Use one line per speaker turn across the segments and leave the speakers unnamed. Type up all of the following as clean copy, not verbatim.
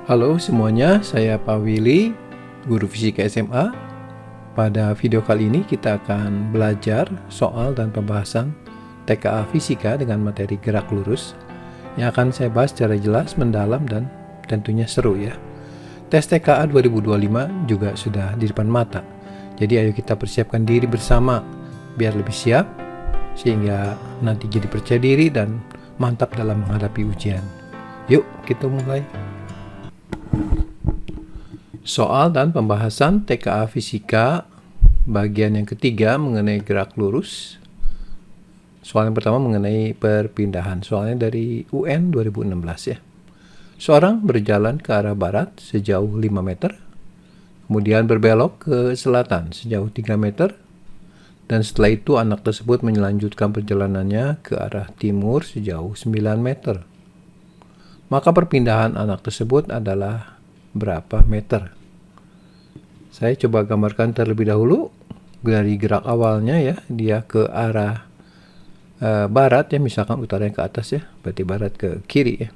Halo semuanya, saya Pak Willy, guru fisika SMA. Pada video kali ini kita akan belajar soal dan pembahasan TKA Fisika dengan materi gerak lurus yang akan saya bahas secara jelas, mendalam, dan tentunya seru ya. Tes TKA 2025 juga sudah di depan mata. Jadi ayo kita persiapkan diri bersama biar lebih siap sehingga nanti jadi percaya diri dan mantap dalam menghadapi ujian. Yuk kita mulai. Soal dan pembahasan TKA Fisika bagian yang ketiga mengenai gerak lurus. Soal yang pertama mengenai perpindahan. Soalnya dari UN 2016 ya. Seorang berjalan ke arah barat sejauh 5 meter, kemudian berbelok ke selatan sejauh 3 meter, dan setelah itu anak tersebut melanjutkan perjalanannya ke arah timur sejauh 9 meter. Maka perpindahan anak tersebut adalah berapa meter? Saya coba gambarkan terlebih dahulu dari gerak awalnya ya, dia ke arah barat ya, misalkan utara yang ke atas ya, berarti barat ke kiri ya.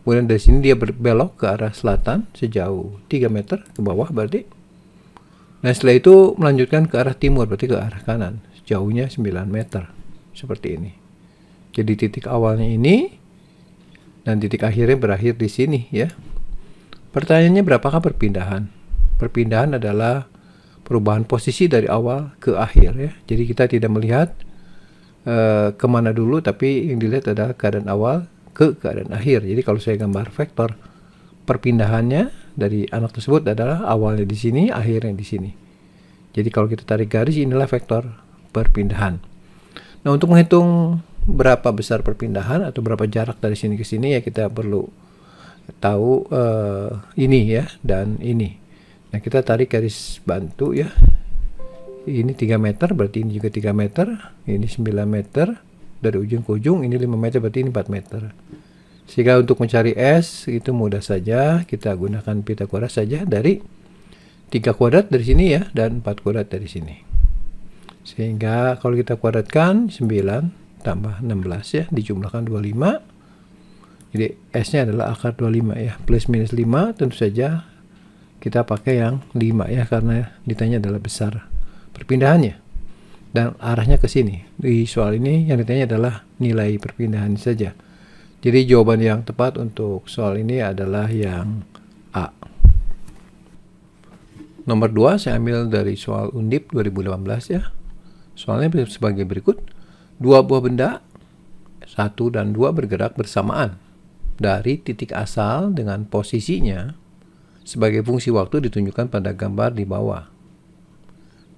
Kemudian dari sini dia berbelok ke arah selatan sejauh 3 meter ke bawah berarti. Nah setelah itu melanjutkan ke arah timur berarti ke arah kanan, jauhnya 9 meter seperti ini. Jadi titik awalnya ini dan titik akhirnya berakhir di sini ya. Pertanyaannya berapakah perpindahan? Perpindahan adalah perubahan posisi dari awal ke akhir ya. Jadi kita tidak melihat kemana dulu, tapi yang dilihat adalah keadaan awal ke keadaan akhir. Jadi kalau saya gambar vektor, perpindahannya dari anak tersebut adalah awalnya di sini, akhirnya di sini. Jadi kalau kita tarik garis, inilah vektor perpindahan. Nah untuk menghitung berapa besar perpindahan atau berapa jarak dari sini ke sini ya, kita perlu tahu ini ya dan ini. Nah kita tarik garis bantu ya, ini 3 meter berarti ini juga 3 meter, ini 9 meter dari ujung ke ujung, ini 5 meter berarti ini 4 meter. Sehingga untuk mencari S itu mudah saja, kita gunakan Pythagoras saja dari 3 kuadrat dari sini ya dan 4 kuadrat dari sini. Sehingga kalau kita kuadratkan 9 tambah 16 ya, dijumlahkan 25. Jadi S-nya adalah akar 25 ya, plus minus 5 tentu saja kita pakai yang 5 ya, karena ditanya adalah besar perpindahannya dan arahnya ke sini. Di soal ini yang ditanya adalah nilai perpindahan saja. Jadi jawaban yang tepat untuk soal ini adalah yang A. Nomor 2 saya ambil dari soal Undip 2018 ya. Soalnya sebagai berikut. Dua buah benda 1 dan 2 bergerak bersamaan dari titik asal dengan posisinya sebagai fungsi waktu ditunjukkan pada gambar di bawah.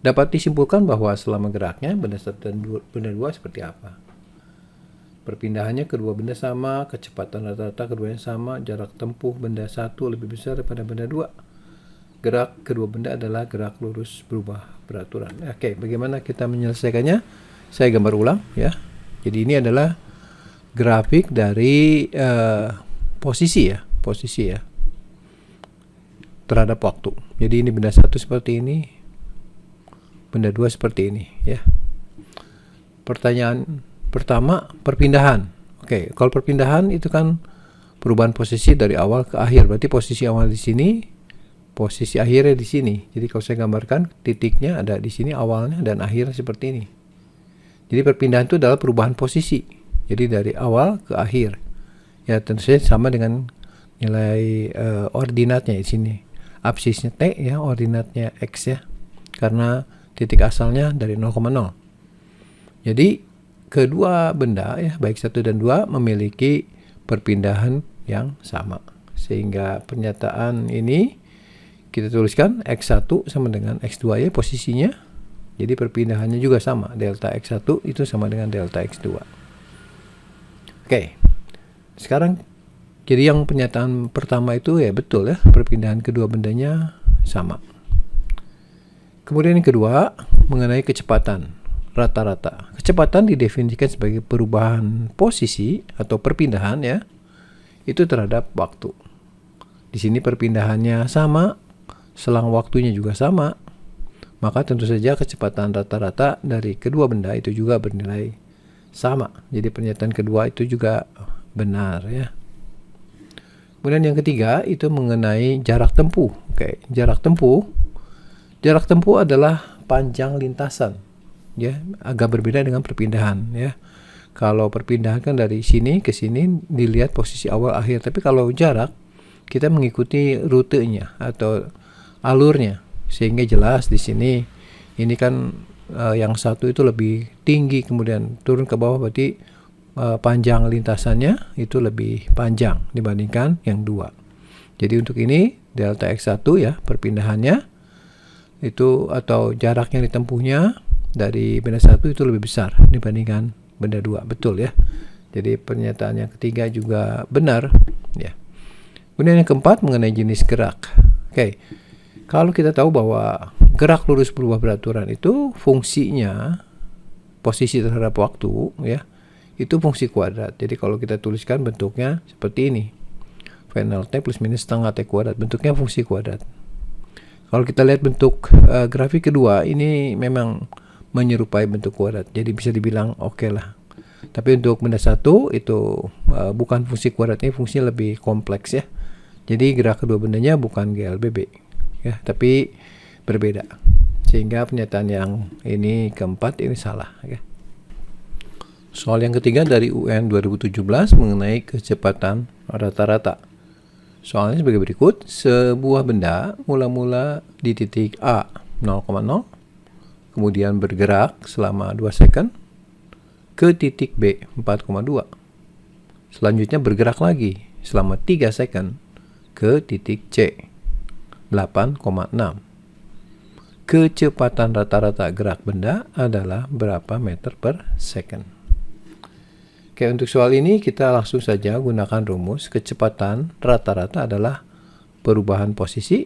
Dapat disimpulkan bahwa selama geraknya benda 1 dan benda 2 seperti apa? Perpindahannya kedua benda sama, kecepatan rata-rata keduanya sama, jarak tempuh benda 1 lebih besar daripada benda 2. Gerak kedua benda adalah gerak lurus berubah beraturan. Oke, bagaimana kita menyelesaikannya? Saya gambar ulang ya. Jadi ini adalah grafik dari posisi ya terhadap waktu. Jadi ini benda 1 seperti ini, benda 2 seperti ini ya. Pertanyaan pertama, perpindahan. Oke, kalau perpindahan itu kan perubahan posisi dari awal ke akhir. Berarti posisi awal di sini, posisi akhirnya di sini. Jadi kalau saya gambarkan titiknya ada di sini awalnya dan akhirnya seperti ini. Jadi perpindahan itu adalah perubahan posisi. Jadi dari awal ke akhir. Ya tentu saja sama dengan nilai ordinatnya di sini. Absisnya T ya, ordinatnya X ya. Karena titik asalnya dari 0,0. Jadi kedua benda ya, baik 1 dan 2 memiliki perpindahan yang sama. Sehingga pernyataan ini kita tuliskan X1 sama dengan X2 ya posisinya. Jadi perpindahannya juga sama. Delta X1 itu sama dengan delta X2. Oke. Sekarang jadi yang pernyataan pertama itu ya betul ya, perpindahan kedua bendanya sama. Kemudian yang kedua mengenai kecepatan rata-rata. Kecepatan didefinisikan sebagai perubahan posisi atau perpindahan ya, itu terhadap waktu. Di sini perpindahannya sama, selang waktunya juga sama, maka tentu saja kecepatan rata-rata dari kedua benda itu juga bernilai sama. Jadi pernyataan kedua itu juga benar ya. Kemudian yang ketiga itu mengenai jarak tempuh. Oke, jarak tempuh. Jarak tempuh adalah panjang lintasan. Ya, agak berbeda dengan perpindahan ya. Kalau perpindahan kan dari sini ke sini dilihat posisi awal akhir, tapi kalau jarak kita mengikuti rutenya atau alurnya, sehingga jelas di sini ini kan yang satu itu lebih tinggi kemudian turun ke bawah, berarti panjang lintasannya itu lebih panjang dibandingkan yang dua. Jadi untuk ini delta x1 ya perpindahannya itu atau jarak yang ditempuhnya dari benda satu itu lebih besar dibandingkan benda dua. Betul ya. Jadi pernyataan yang ketiga juga benar ya. Kemudian yang keempat mengenai jenis gerak. Oke. Kalau kita tahu bahwa gerak lurus berubah beraturan itu fungsinya posisi terhadap waktu ya, itu fungsi kuadrat. Jadi kalau kita tuliskan bentuknya seperti ini. Final T plus minus setengah T kuadrat, bentuknya fungsi kuadrat. Kalau kita lihat bentuk grafik kedua, ini memang menyerupai bentuk kuadrat. Jadi bisa dibilang oke lah. Tapi untuk benda satu itu bukan fungsi kuadrat, ini fungsinya lebih kompleks ya. Jadi gerak kedua bendanya bukan GLBB ya, tapi berbeda. Sehingga pernyataan yang ini keempat ini salah ya. Soal yang ketiga dari UN 2017 mengenai kecepatan rata-rata. Soalnya sebagai berikut, sebuah benda mula-mula di titik A 0,0, kemudian bergerak selama 2 second ke titik B 4,2. Selanjutnya bergerak lagi selama 3 second ke titik C 8,6. Kecepatan rata-rata gerak benda adalah berapa meter per second? Oke, untuk soal ini kita langsung saja gunakan rumus kecepatan rata-rata adalah perubahan posisi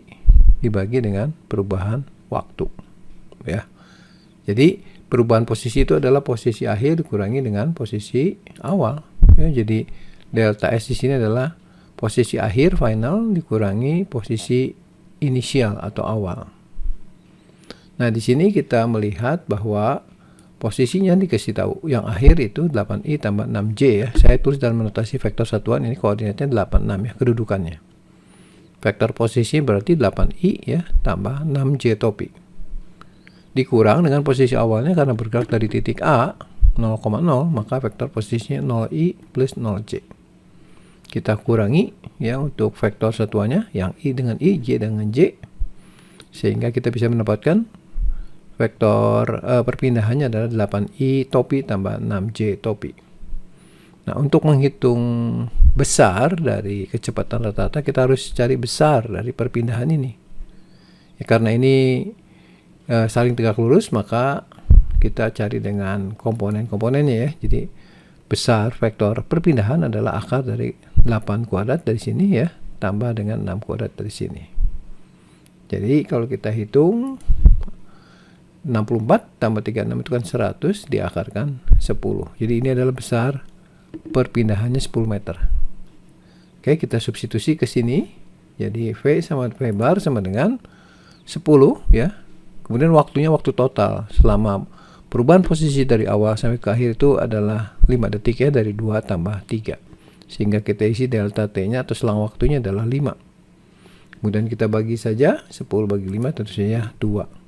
dibagi dengan perubahan waktu. Ya. Jadi perubahan posisi itu adalah posisi akhir dikurangi dengan posisi awal. Ya, jadi delta S di sini adalah posisi akhir final dikurangi posisi inisial atau awal. Nah, di sini kita melihat bahwa posisinya dikasih tahu yang akhir itu 8i tambah 6j ya. Saya tulis dalam notasi vektor satuan, ini koordinatnya 86 ya, kedudukannya. Vektor posisi berarti 8i ya tambah 6j topi. Dikurang dengan posisi awalnya karena bergerak dari titik A 0,0, maka vektor posisinya 0i plus 0j. Kita kurangi ya untuk vektor satuannya yang i dengan i, j dengan j, sehingga kita bisa mendapatkan vektor perpindahannya adalah 8i topi tambah 6j topi. Nah, untuk menghitung besar dari kecepatan rata-rata kita harus cari besar dari perpindahan ini. Ya, karena ini saling tegak lurus, maka kita cari dengan komponen-komponennya ya. Jadi besar vektor perpindahan adalah akar dari 8 kuadrat dari sini ya, tambah dengan 6 kuadrat dari sini. Jadi kalau kita hitung 64 tambah 36 itu kan 100 diakarkan 10. Jadi ini adalah besar perpindahannya 10 meter. Oke, kita substitusi ke sini. Jadi V sama V bar sama dengan 10 ya. Kemudian waktunya waktu total selama perubahan posisi dari awal sampai ke akhir itu adalah 5 detik ya, dari 2 tambah 3. Sehingga kita isi delta T-nya atau selang waktunya adalah 5. Kemudian kita bagi saja 10 bagi 5 tentu saja 2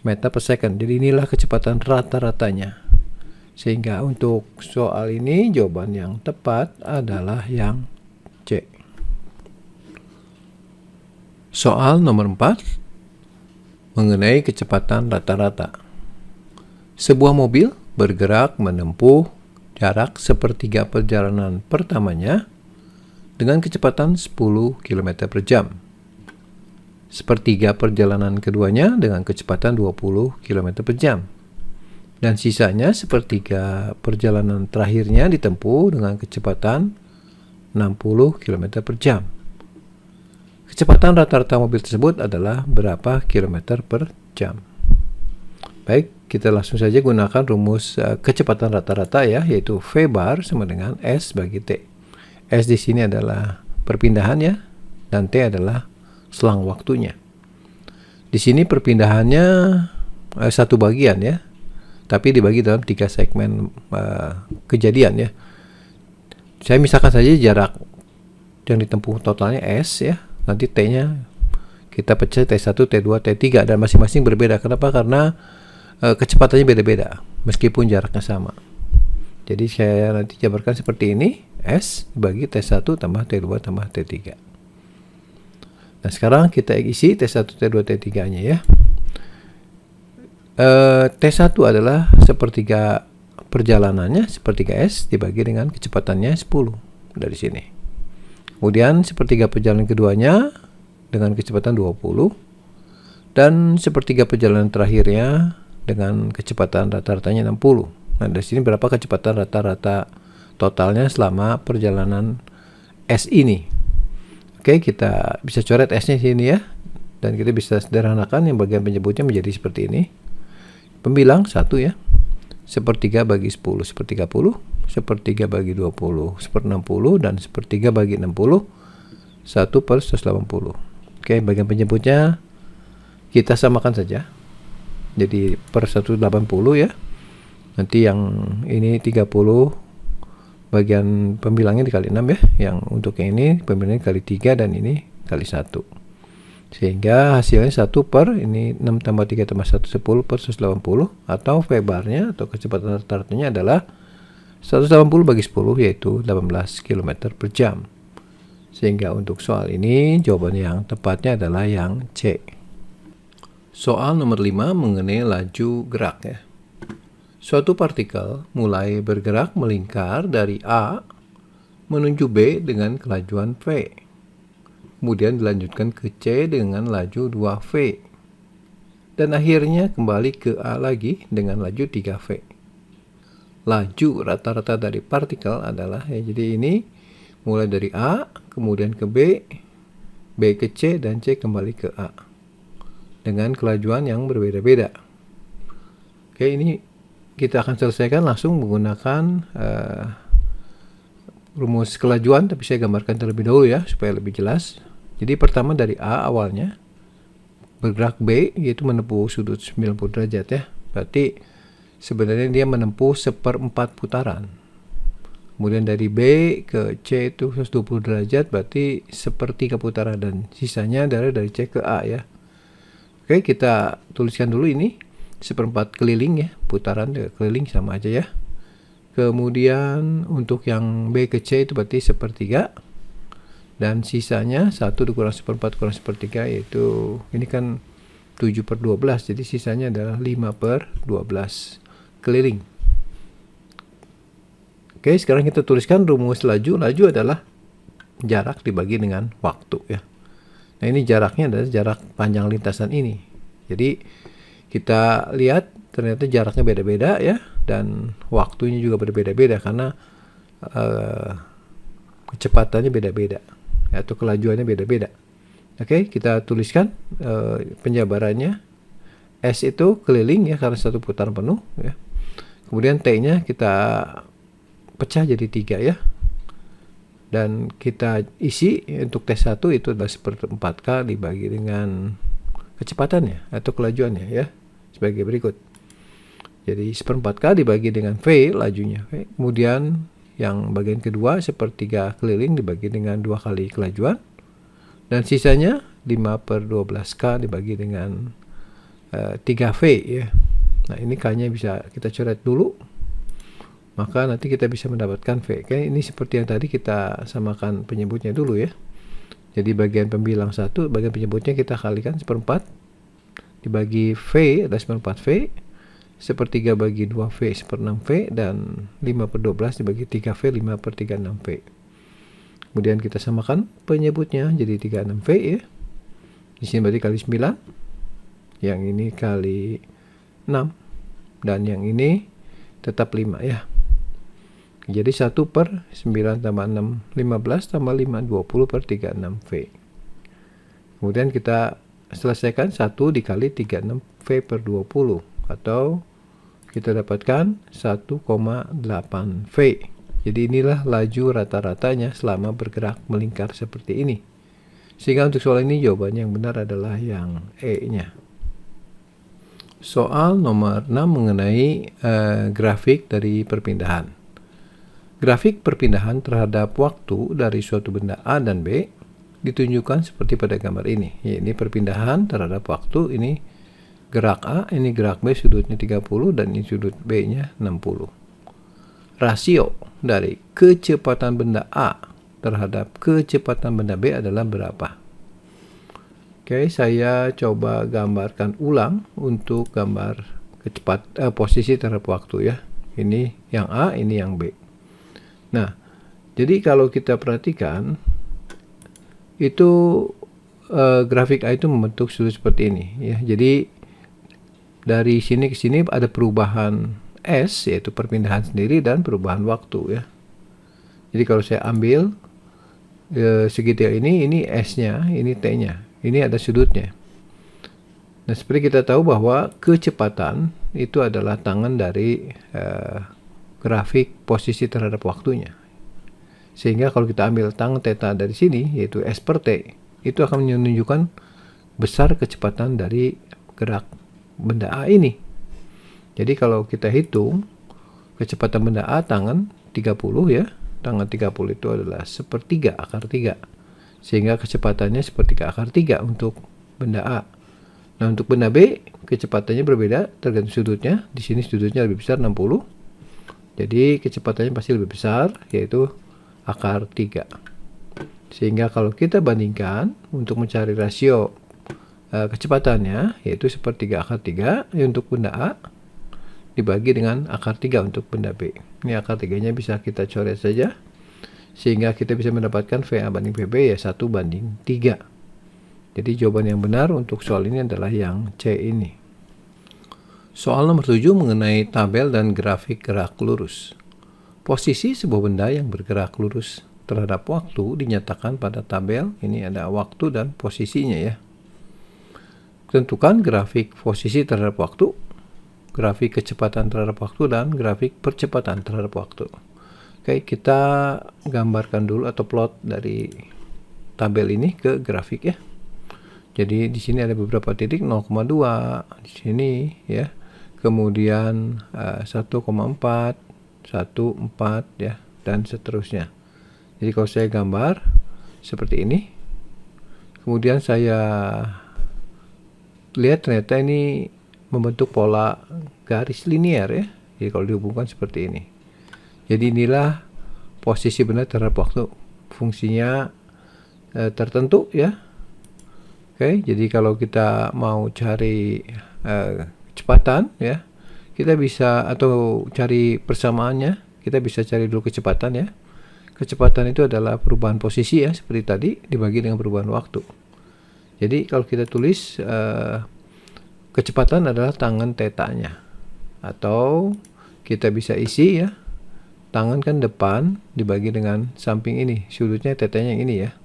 meter per second. Jadi inilah kecepatan rata-ratanya. Sehingga untuk soal ini jawaban yang tepat adalah yang C. Soal nomor 4 mengenai kecepatan rata-rata. Sebuah mobil bergerak menempuh jarak sepertiga perjalanan pertamanya dengan kecepatan 10 km per jam. Sepertiga perjalanan keduanya dengan kecepatan 20 km per jam. Dan sisanya sepertiga perjalanan terakhirnya ditempuh dengan kecepatan 60 km per jam. Kecepatan rata-rata mobil tersebut adalah berapa kilometer per jam? Baik, kita langsung saja gunakan rumus kecepatan rata-rata ya, yaitu V bar sama dengan S bagi T. S di sini adalah perpindahan ya, dan T adalah selang waktunya. Di sini perpindahannya satu bagian ya, tapi dibagi dalam 3 segmen kejadian ya. Saya misalkan saja jarak yang ditempuh totalnya S ya. Nanti T-nya kita pecah T1, T2, T3 dan masing-masing berbeda. Kenapa? Karena kecepatannya beda-beda meskipun jaraknya sama. Jadi saya nanti jabarkan seperti ini, S dibagi T1 tambah T2 tambah T3. Nah sekarang kita isi T1, T2, T3-nya ya. T1 adalah sepertiga perjalanannya, sepertiga S dibagi dengan kecepatannya 10 dari sini. Kemudian sepertiga perjalanan keduanya dengan kecepatan 20 dan sepertiga perjalanan terakhirnya dengan kecepatan rata-ratanya 60. Nah, dari sini berapa kecepatan rata-rata totalnya selama perjalanan S ini. Oke, kita bisa coret S-nya sini ya. Dan kita bisa sederhanakan yang bagian penyebutnya menjadi seperti ini. Pembilang 1 ya. Sepertiga bagi 10 sepertiga 30, sepertiga bagi 20 seper-60 dan sepertiga bagi 60 1/180. Oke, bagian penyebutnya kita samakan saja. Jadi per 180 ya. Nanti yang ini 30 bagian pembilangnya dikali 6 ya. Yang untuk yang ini pembilangnya kali 3 dan ini kali 1. Sehingga hasilnya 1 per ini 6 tambah 3 tambah 1 10/180 atau V barnya atau kecepatan rata-ratanya adalah 180 bagi 10 yaitu 18 km per jam. Sehingga untuk soal ini jawaban yang tepatnya adalah yang C. Soal nomor 5 mengenai laju gerak ya. Suatu partikel mulai bergerak melingkar dari A menuju B dengan kelajuan V. Kemudian dilanjutkan ke C dengan laju 2V. Dan akhirnya kembali ke A lagi dengan laju 3V. Laju rata-rata dari partikel adalah ya, jadi ini mulai dari A, kemudian ke B, B ke C, dan C kembali ke A. Dengan kelajuan yang berbeda-beda. Oke, ini kita akan selesaikan langsung menggunakan rumus kelajuan, tapi saya gambarkan terlebih dahulu ya, supaya lebih jelas. Jadi pertama dari A awalnya, bergerak B, yaitu menempuh sudut 90 derajat ya. Berarti sebenarnya dia menempuh 1/4 putaran. Kemudian dari B ke C itu 120 derajat, berarti 1/3 putaran. Dan sisanya adalah dari C ke A ya. Oke, kita tuliskan dulu ini 1/4 keliling ya, putaran keliling sama aja ya. Kemudian untuk yang B ke C itu berarti 1/3. Dan sisanya 1 dikurang 1/4 kurang 1/3 yaitu ini kan 7/12. Jadi sisanya adalah 5/12 keliling. Oke, sekarang kita tuliskan rumus laju. Laju adalah jarak dibagi dengan waktu ya. Nah ini jaraknya adalah jarak panjang lintasan ini. Jadi kita lihat ternyata jaraknya beda-beda ya. Dan waktunya juga berbeda-beda karena kecepatannya beda-beda atau kelajuannya beda-beda. Oke, kita tuliskan penjabarannya. S itu keliling ya karena satu putaran penuh ya. Kemudian T-nya kita pecah jadi 3 ya. Dan kita isi untuk T1 itu adalah 1/4K dibagi dengan kecepatannya atau kelajuannya ya. Sebagai berikut. Jadi 1/4K dibagi dengan V lajunya. V. Kemudian yang bagian kedua 1/3 keliling dibagi dengan 2 kali kelajuan. Dan sisanya 5/12K dibagi dengan 3V ya. Nah ini K-nya bisa kita coret dulu. Maka nanti kita bisa mendapatkan V. Oke, ini seperti yang tadi kita samakan penyebutnya dulu ya. Jadi bagian pembilang 1, bagian penyebutnya kita kalikan 1/4 dibagi V adalah 1/4V. 1/3 bagi 2V 1/6V dan 5/12 dibagi 3V 5/36V. Kemudian kita samakan penyebutnya jadi 36V ya. Di sini berarti kali 9. Yang ini kali 6 dan yang ini tetap 5 ya. Jadi 1/9 tambah 6 15 tambah 5 20/36V. Kemudian kita selesaikan 1 dikali 36V/20 atau kita dapatkan 1,8V. Jadi inilah laju rata-ratanya selama bergerak melingkar seperti ini. Sehingga untuk soal ini jawabannya yang benar adalah yang E-nya. Soal nomor 6 mengenai grafik dari perpindahan. Grafik perpindahan terhadap waktu dari suatu benda A dan B ditunjukkan seperti pada gambar ini. Ini perpindahan terhadap waktu, ini gerak A, ini gerak B, sudutnya 30 dan ini sudut B-nya 60. Rasio dari kecepatan benda A terhadap kecepatan benda B adalah berapa? Oke, saya coba gambarkan ulang untuk gambar posisi terhadap waktu ya. Ini yang A, ini yang B. Nah, jadi kalau kita perhatikan itu grafik A itu membentuk sudut seperti ini ya. Jadi dari sini ke sini ada perubahan S, yaitu perpindahan sendiri, dan perubahan waktu ya. Jadi kalau saya ambil segitiga ini S-nya, ini T-nya, ini ada sudutnya. Nah, seperti kita tahu bahwa kecepatan itu adalah tangan dari grafik posisi terhadap waktunya. Sehingga kalau kita ambil tangan theta dari sini, yaitu S per T, itu akan menunjukkan besar kecepatan dari gerak benda A ini. Jadi kalau kita hitung kecepatan benda A tangan 30 ya, tangan 30 itu adalah sepertiga akar 3. Sehingga kecepatannya sepertiga akar 3 untuk benda A. Nah, untuk benda B kecepatannya berbeda tergantung sudutnya. Di sini sudutnya lebih besar 60. Jadi kecepatannya pasti lebih besar, yaitu akar 3. Sehingga kalau kita bandingkan untuk mencari rasio kecepatannya, yaitu sepertiga akar 3 untuk benda A dibagi dengan akar 3 untuk benda B. Ini akar 3-nya bisa kita coret saja, sehingga kita bisa mendapatkan VA banding VB ya 1:3. Jadi jawaban yang benar untuk soal ini adalah yang C ini. Soal nomor 7 mengenai tabel dan grafik gerak lurus. Posisi sebuah benda yang bergerak lurus terhadap waktu dinyatakan pada tabel. Ini ada waktu dan posisinya ya. Tentukan grafik posisi terhadap waktu, grafik kecepatan terhadap waktu, dan grafik percepatan terhadap waktu. Oke, kita gambarkan dulu atau plot dari tabel ini ke grafik ya. Jadi di sini ada beberapa titik 0,2 di sini ya. Kemudian 1,4, 1,4 ya, dan seterusnya. Jadi kalau saya gambar seperti ini, kemudian saya lihat ternyata ini membentuk pola garis linear ya. Jadi kalau dihubungkan seperti ini. Jadi inilah posisi benda terhadap waktu. Fungsinya tertentu ya. Oke, jadi kalau kita mau cari kecepatan ya, kita bisa, atau cari persamaannya, kita bisa cari dulu kecepatan ya. Kecepatan itu adalah perubahan posisi ya, seperti tadi, dibagi dengan perubahan waktu. Jadi kalau kita tulis kecepatan adalah tangan tetanya, atau kita bisa isi ya, tangan kan depan dibagi dengan samping ini, sudutnya tetanya yang ini ya.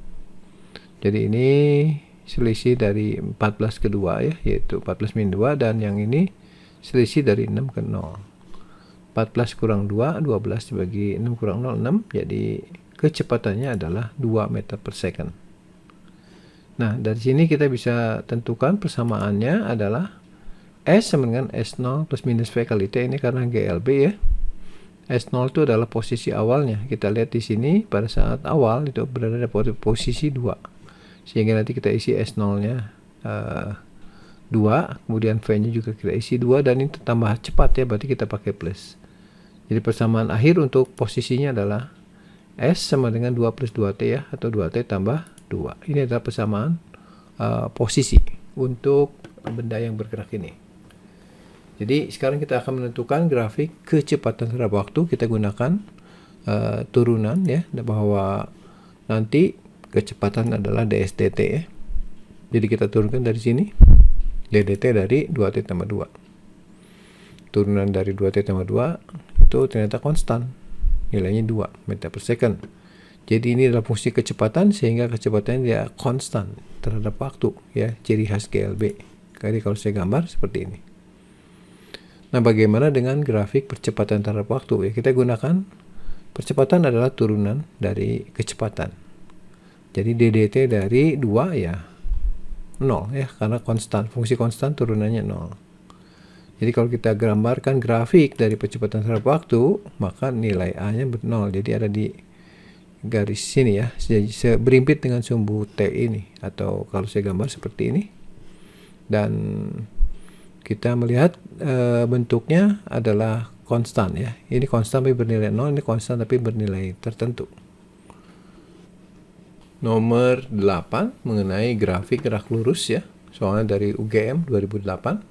Jadi ini selisih dari 14 ke 2 ya, yaitu 14 min 2, dan yang ini selisih dari 6 ke 0. 14 kurang 2, 12 dibagi 6 kurang 0, 6. Jadi kecepatannya adalah 2 meter per second. Nah, dari sini kita bisa tentukan persamaannya adalah S sama dengan S0 plus minus V kali T, ini karena GLB ya. S0 itu adalah posisi awalnya. Kita lihat di sini pada saat awal itu berada pada posisi 2. Sehingga nanti kita isi S0-nya 2, kemudian V-nya juga kita isi 2, dan ini tambah cepat ya, berarti kita pakai plus. Jadi persamaan akhir untuk posisinya adalah S sama dengan 2 plus 2T ya, atau 2T tambah 2. Ini adalah persamaan posisi untuk benda yang bergerak ini. Jadi sekarang kita akan menentukan grafik kecepatan terhadap waktu. Kita gunakan turunan ya, bahwa nanti kecepatan adalah dSdt ya. Jadi kita turunkan dari sini ddt dari 2T tambah 2. Turunan dari 2T tambah 2 itu ternyata konstan. Nilainya 2 meter per second. Jadi ini adalah fungsi kecepatan, sehingga kecepatannya dia konstan terhadap waktu ya, ciri khas GLB. Jadi kalau saya gambar seperti ini. Nah, bagaimana dengan grafik percepatan terhadap waktu ya? Kita gunakan percepatan adalah turunan dari kecepatan. Jadi ddt dari 2 ya 0 ya, karena konstan, fungsi konstan turunannya 0. Jadi kalau kita gambarkan grafik dari percepatan terhadap waktu, maka nilai A-nya 0. Jadi ada di garis sini ya, berimpit dengan sumbu T ini, atau kalau saya gambar seperti ini. Dan kita melihat bentuknya adalah konstan ya. Ini konstan tapi bernilai 0, ini konstan tapi bernilai tertentu. Nomor 8 mengenai grafik gerak lurus ya. Soalnya dari UGM 2008.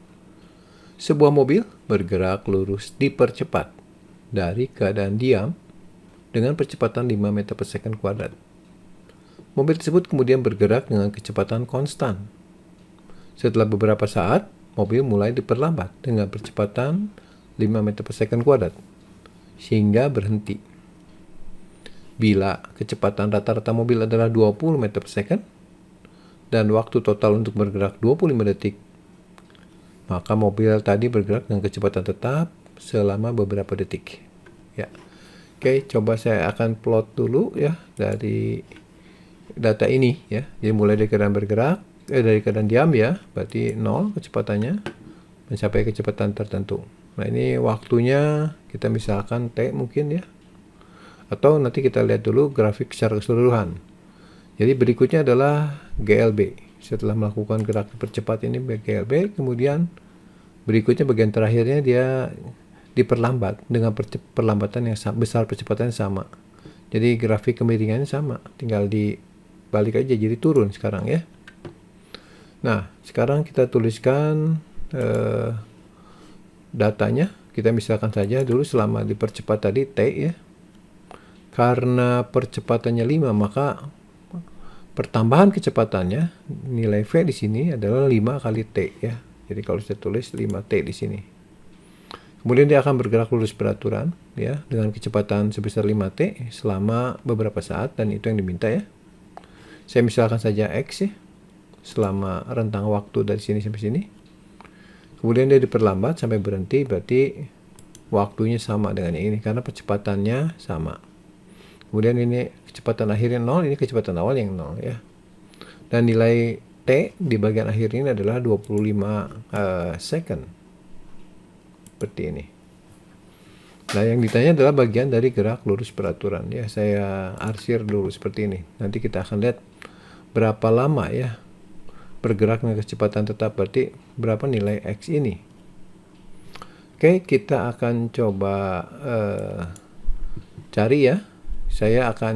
Sebuah mobil bergerak lurus dipercepat dari keadaan diam dengan percepatan 5 meter per second kuadrat. Mobil tersebut kemudian bergerak dengan kecepatan konstan. Setelah beberapa saat, mobil mulai diperlambat dengan percepatan 5 meter per second kuadrat, sehingga berhenti. Bila kecepatan rata-rata mobil adalah 20 meter per second, dan waktu total untuk bergerak 25 detik, maka mobil tadi bergerak dengan kecepatan tetap selama beberapa detik. Ya. Oke, coba saya akan plot dulu ya dari data ini ya. Jadi mulai dari keadaan bergerak, dari keadaan diam ya, berarti 0 kecepatannya mencapai kecepatan tertentu. Nah, ini waktunya kita misalkan T mungkin ya. Atau nanti kita lihat dulu grafik secara keseluruhan. Jadi berikutnya adalah GLB. Setelah melakukan gerak percepat ini GLB, kemudian berikutnya bagian terakhirnya dia diperlambat dengan perlambatan yang besar, percepatan yang sama. Jadi grafik kemiringannya sama, tinggal dibalik aja jadi turun sekarang ya. Nah, sekarang kita tuliskan datanya. Kita misalkan saja dulu selama dipercepat tadi T ya. Karena percepatannya 5, maka pertambahan kecepatannya, nilai V di sini adalah 5 kali T ya. Jadi kalau saya tulis 5T di sini. Kemudian dia akan bergerak lurus beraturan ya dengan kecepatan sebesar 5T selama beberapa saat, dan itu yang diminta ya. Saya misalkan saja X ya, selama rentang waktu dari sini sampai sini. Kemudian dia diperlambat sampai berhenti, berarti waktunya sama dengan ini karena percepatannya sama. Kemudian ini kecepatan akhirnya 0, ini kecepatan awal yang 0 ya. Dan nilai T di bagian akhir ini adalah 25 second. Seperti ini. Nah, yang ditanya adalah bagian dari gerak lurus beraturan ya. Saya arsir dulu seperti ini. Nanti kita akan lihat berapa lama ya bergerak dengan kecepatan tetap, berarti berapa nilai X ini. Oke, kita akan coba cari ya. Saya akan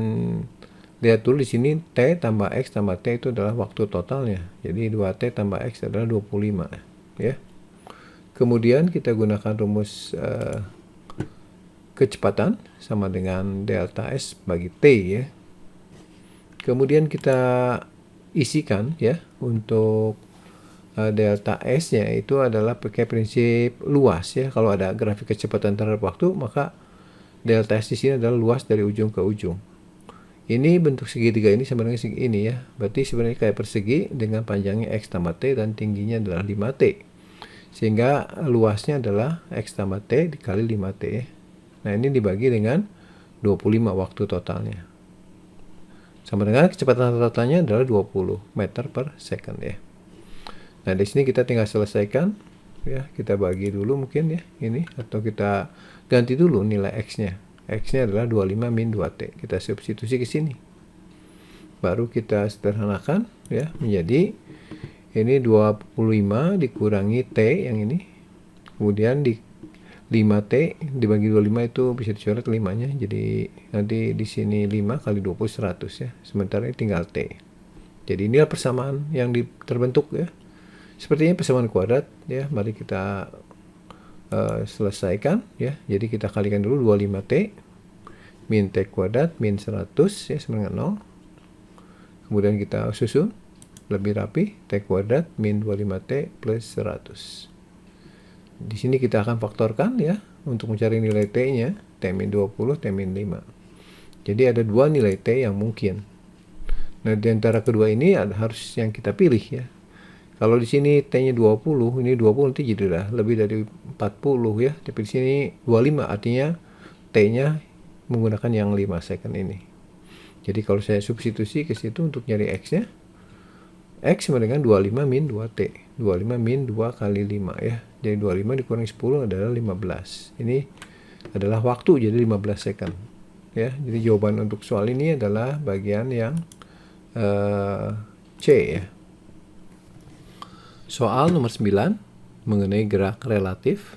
lihat dulu di sini T tambah X tambah T itu adalah waktu totalnya. Jadi 2T tambah X adalah 25 ya. Kemudian kita gunakan rumus kecepatan sama dengan delta S bagi T ya. Kemudian kita isikan ya untuk delta S-nya itu adalah pakai prinsip luas ya. Kalau ada grafik kecepatan terhadap waktu, maka delta S di sini adalah luas dari ujung ke ujung. Ini bentuk segitiga ini sama dengan segi ini ya. Berarti sebenarnya kayak persegi dengan panjangnya X tambah T dan tingginya adalah 5T. Sehingga luasnya adalah X tambah T dikali 5T ya. Nah, ini dibagi dengan 25 waktu totalnya. Sama dengan kecepatan totalnya adalah 20 meter per second ya. Nah, di sini kita tinggal selesaikan ya. Kita bagi dulu mungkin ya ini, atau kita ganti dulu nilai X-nya. X-nya adalah 25 min 2T. Kita substitusi ke sini. Baru kita sederhanakan ya menjadi ini 25 dikurangi T yang ini. Kemudian di 5T dibagi 25 itu bisa dicoret 5-nya. Jadi nanti di sini 5 kali 20 100 ya. Sementara ini tinggal T. Jadi inilah persamaan yang terbentuk ya. Sepertinya persamaan kuadrat ya. Mari kita selesaikan ya. Jadi kita kalikan dulu 25T min T kuadrat min 100 ya sama dengan 0. Kemudian kita susun lebih rapi, T kuadrat min 25T plus 100. Di sini kita akan faktorkan ya untuk mencari nilai T-nya, T min 20, T min 5. Jadi ada dua nilai T yang mungkin. Nah, di antara kedua ini harus yang kita pilih ya. Kalau di sini T-nya 20, ini 20 nanti jadi udah lebih dari 40 ya. Tapi di sini 25 artinya T-nya menggunakan yang 5 second ini. Jadi kalau saya substitusi ke situ untuk nyari X-nya, X sama dengan 25 min 2T. 25 min 2 kali 5 ya. Jadi 25 dikurangi 10 adalah 15. Ini adalah waktu, jadi 15 second. Ya, jadi jawaban untuk soal ini adalah bagian yang C ya. Soal nomor 9 mengenai gerak relatif.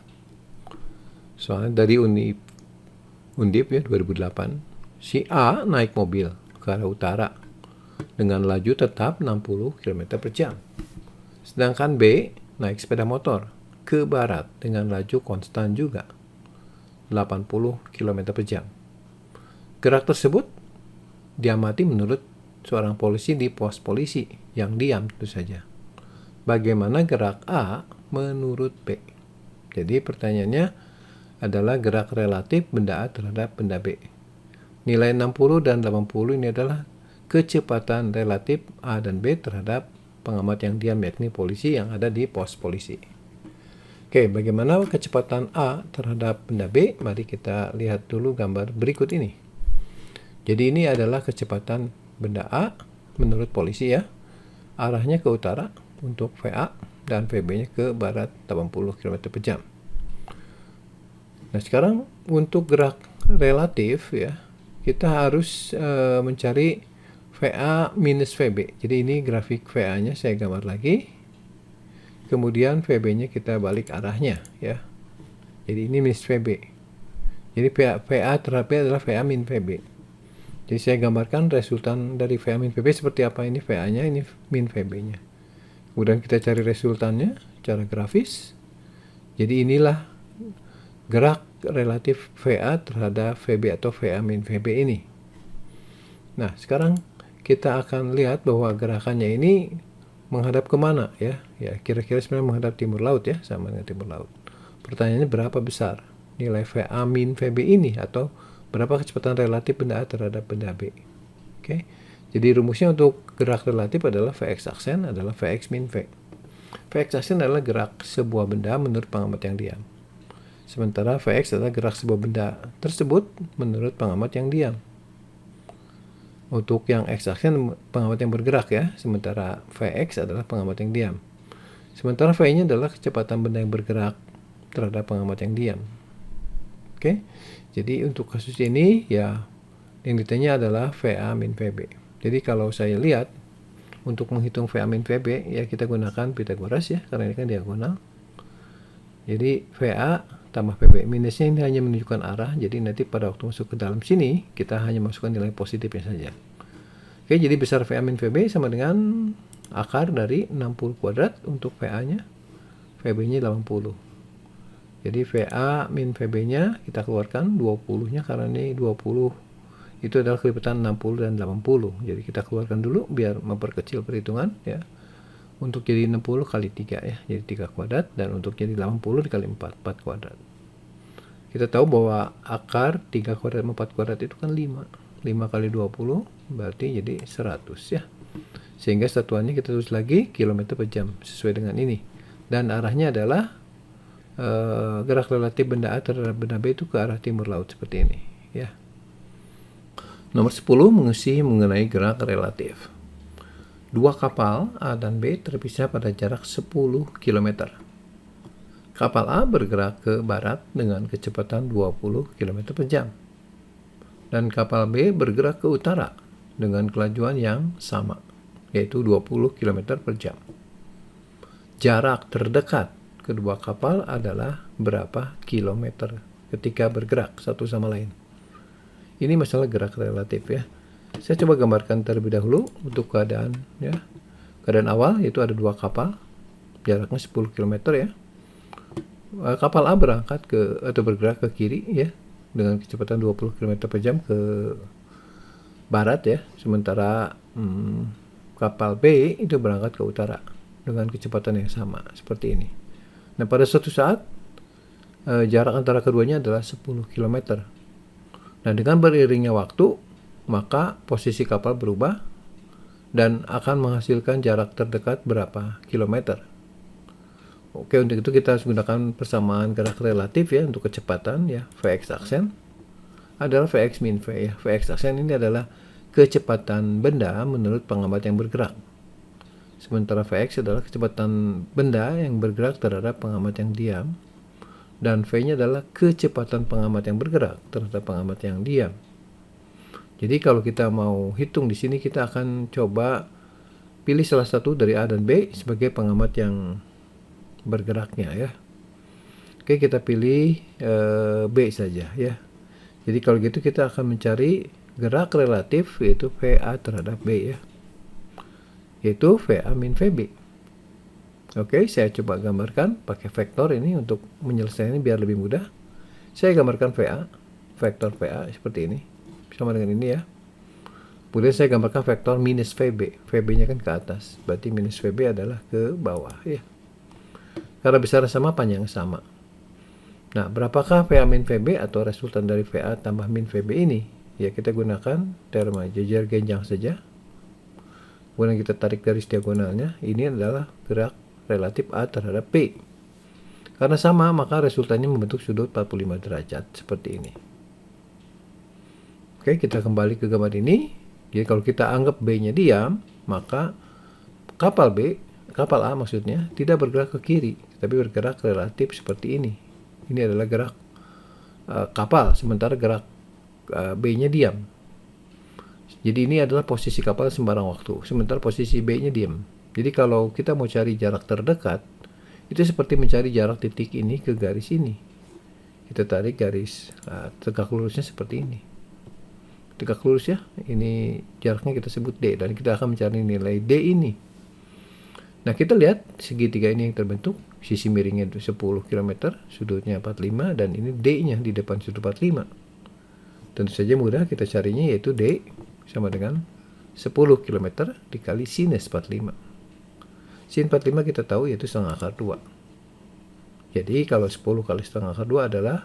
Soalnya dari Undip ya 2008. Si A naik mobil ke arah utara dengan laju tetap 60 km per jam. Sedangkan B naik sepeda motor ke barat dengan laju konstan juga 80 km per jam. Gerak tersebut diamati menurut seorang polisi di pos polisi yang diam tentu saja. Bagaimana gerak A menurut B? Jadi pertanyaannya adalah gerak relatif benda A terhadap benda B. Nilai 60 dan 80 ini adalah kecepatan relatif A dan B terhadap pengamat yang diam, yakni polisi yang ada di pos polisi. Oke, bagaimana kecepatan A terhadap benda B? Mari kita lihat dulu gambar berikut ini. Jadi ini adalah kecepatan benda A menurut polisi ya. Arahnya ke utara untuk VA dan VB-nya ke barat 80 km per jam. Nah, sekarang untuk gerak relatif ya, kita harus mencari VA minus VB. Jadi ini grafik VA-nya saya gambar lagi. Kemudian VB-nya kita balik arahnya ya. Jadi ini minus VB. Jadi VA terhadap B adalah VA min VB. Jadi saya gambarkan resultan dari VA min VB seperti apa. Ini VA-nya, ini min VB-nya. Kemudian kita cari resultannya secara grafis. Jadi inilah gerak relatif VA terhadap VB atau VA min VB ini. Nah, sekarang kita akan lihat bahwa gerakannya ini menghadap kemana ya. Ya, kira-kira sebenarnya menghadap timur laut ya, sama dengan timur laut. Pertanyaannya berapa besar nilai VA min VB ini, atau berapa kecepatan relatif benda A terhadap benda B. Oke. Jadi rumusnya untuk gerak relatif adalah Vx aksen adalah Vx min V. Vx aksen adalah gerak sebuah benda menurut pengamat yang diam. Sementara Vx adalah gerak sebuah benda tersebut menurut pengamat yang diam. Untuk yang X aksen pengamat yang bergerak ya, sementara Vx adalah pengamat yang diam. Sementara V-nya adalah kecepatan benda yang bergerak terhadap pengamat yang diam. Oke. Jadi untuk kasus ini ya yang ditanya adalah VA min VB. Jadi kalau saya lihat untuk menghitung VA min VB ya kita gunakan Pythagoras ya, karena ini kan diagonal. Jadi VA tambah PB minusnya ini hanya menunjukkan arah, jadi nanti pada waktu masuk ke dalam sini kita hanya masukkan nilai positifnya saja. Oke, jadi besar VA min VB sama dengan akar dari 60 kuadrat untuk VA nya, VB nya 80. Jadi VA min VB nya kita keluarkan 20 nya, karena ini 20 itu adalah kelipatan 60 dan 80. Jadi kita keluarkan dulu biar memperkecil perhitungan ya. Untuk jadi 60 kali 3 ya, jadi 3 kuadrat, dan untuk jadi 80 dikali 4 kuadrat. Kita tahu bahwa akar 3 kuadrat 4 kuadrat itu kan 5 kali 20 berarti jadi 100 ya. Sehingga satuannya kita tulis lagi kilometer per jam sesuai dengan ini. Dan arahnya adalah gerak relatif benda A terhadap benda B itu ke arah timur laut seperti ini ya. Nomor 10 mengisi mengenai gerak relatif. Dua kapal A dan B terpisah pada jarak 10 km. Kapal A bergerak ke barat dengan kecepatan 20 km per jam. Dan kapal B bergerak ke utara dengan kelajuan yang sama, yaitu 20 km per jam. Jarak terdekat kedua kapal adalah berapa kilometer ketika bergerak satu sama lain. Ini masalah gerak relatif ya. Saya coba gambarkan terlebih dahulu untuk keadaan ya. Keadaan awal yaitu ada dua kapal, jaraknya 10 km ya. Kapal A berangkat atau bergerak ke kiri ya dengan kecepatan 20 km per jam ke barat ya. Sementara kapal B itu berangkat ke utara dengan kecepatan yang sama seperti ini. Nah, pada suatu saat jarak antara keduanya adalah 10 km. Nah, dengan beriringnya waktu, maka posisi kapal berubah dan akan menghasilkan jarak terdekat berapa kilometer. Oke, untuk itu kita harus gunakan persamaan gerak relatif ya untuk kecepatan ya. Vx aksen adalah Vx min V ya. Vx aksen ini adalah kecepatan benda menurut pengamat yang bergerak. sementara Vx adalah kecepatan benda yang bergerak terhadap pengamat yang diam, dan V-nya adalah kecepatan pengamat yang bergerak terhadap pengamat yang diam. Jadi kalau kita mau hitung di sini, kita akan coba pilih salah satu dari A dan B sebagai pengamat yang bergeraknya ya. Oke, kita pilih B saja ya. Jadi kalau gitu kita akan mencari gerak relatif yaitu VA terhadap B ya. Yaitu VA min VB. Oke, saya coba gambarkan pakai vektor ini untuk menyelesaikannya biar lebih mudah. Saya gambarkan VA, vektor VA seperti ini. Sama dengan ini ya. Kemudian saya gambarkan vektor minus VB. VB-nya kan ke atas. Berarti minus VB adalah ke bawah ya. Karena besarnya sama, panjangnya sama. Nah, berapakah VA min VB atau resultan dari VA tambah min VB ini? Ya, kita gunakan terma jejer genjang saja. Kemudian kita tarik garis diagonalnya. Ini adalah gerak relatif A terhadap B. Karena sama, maka resultannya membentuk sudut 45 derajat seperti ini. Oke, kita kembali ke gambar ini. Jadi kalau kita anggap B-nya diam, maka kapal A maksudnya, tidak bergerak ke kiri, tapi bergerak relatif seperti ini. Ini adalah gerak kapal, sementara gerak B-nya diam. Jadi ini adalah posisi kapal sembarang waktu, sementara posisi B-nya diam. Jadi kalau kita mau cari jarak terdekat, itu seperti mencari jarak titik ini ke garis ini. Kita tarik garis tegak lurusnya seperti ini. Tegak lurus ya, ini jaraknya kita sebut D, dan kita akan mencari nilai D ini. Nah, kita lihat segitiga ini yang terbentuk, sisi miringnya 10 km, sudutnya 45, dan ini D-nya di depan sudut 45. Tentu saja mudah kita carinya, yaitu D sama dengan 10 km dikali sinus 45. Sin 45 kita tahu yaitu setengah akar 2. Jadi kalau 10 kali setengah akar 2 adalah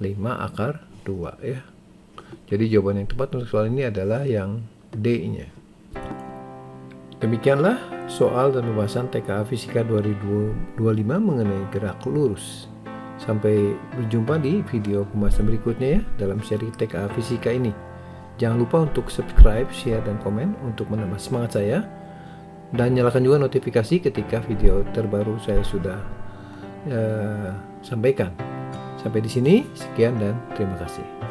5 akar 2 ya. Jadi jawaban yang tepat untuk soal ini adalah yang D-nya. Demikianlah soal dan pembahasan TKA Fisika 2025 mengenai gerak lurus. Sampai berjumpa di video pembahasan berikutnya ya dalam seri TKA Fisika ini. Jangan lupa untuk subscribe, share, dan komen untuk menambah semangat saya. Dan nyalakan juga notifikasi ketika video terbaru saya sudah sampaikan. Sampai di sini, sekian dan terima kasih.